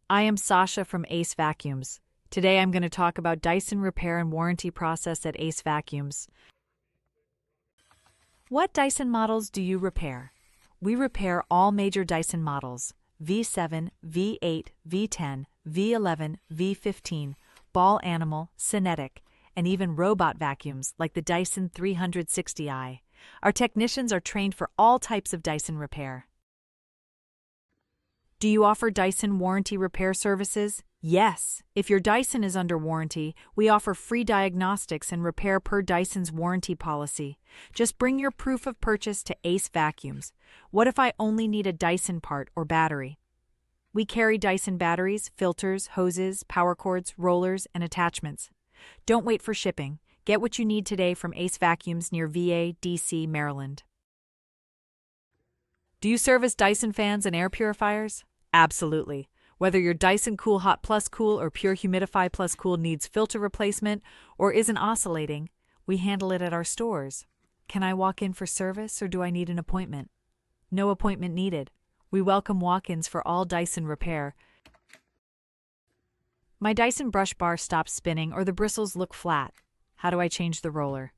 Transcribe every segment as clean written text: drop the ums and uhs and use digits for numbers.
I am Sasha from AceVacuums. Today I'm going to talk about Dyson repair and warranty process at AceVacuums. What Dyson models do you repair? We repair all major Dyson models: V7, V8, V10, V11, V15, ball animal, kinetic, and even robot vacuums like the Dyson 360i. Our technicians are trained for all types of Dyson repair. Do you offer Dyson warranty repair services? Yes. If your Dyson is under warranty, we offer free diagnostics and repair per Dyson's warranty policy. Just bring your proof of purchase to AceVacuums. What if I only need a Dyson part or battery? We carry Dyson batteries, filters, hoses, power cords, rollers, and attachments. Don't wait for shipping. Get what you need today from AceVacuums near VA, DC, Maryland. Do you service Dyson fans and air purifiers? Absolutely. Whether your Dyson Cool Hot Plus Cool or Pure Humidify Plus Cool needs filter replacement or isn't oscillating, we handle it at our stores. Can I walk in for service or do I need an appointment? No appointment needed. We welcome walk-ins for all Dyson repair. My Dyson brush bar stops spinning or the bristles look flat. How do I change the roller?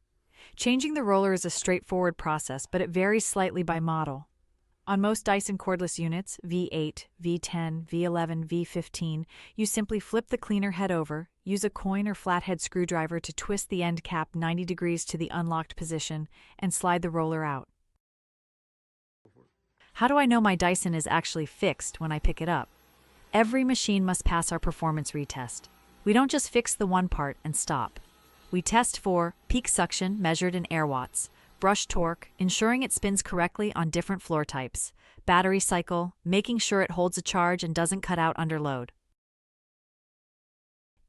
Changing the roller is a straightforward process, but it varies slightly by model. On most Dyson cordless units, V8, V10, V11, V15, you simply flip the cleaner head over, use a coin or flathead screwdriver to twist the end cap 90 degrees to the unlocked position, and slide the roller out. How do I know my Dyson is actually fixed when I pick it up? Every machine must pass our performance retest. We don't just fix the one part and stop. We test for peak suction measured in air watts, brush torque, ensuring it spins correctly on different floor types, battery cycle, making sure it holds a charge and doesn't cut out under load.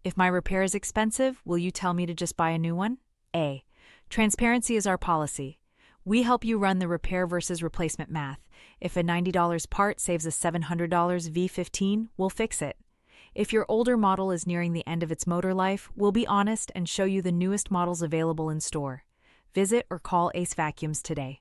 If my repair is expensive, will you tell me to just buy a new one? A. Transparency is our policy. We help you run the repair versus replacement math. If a $90 part saves a $700 V15, we'll fix it. If your older model is nearing the end of its motor life, we'll be honest and show you the newest models available in store. Visit or call AceVacuums today.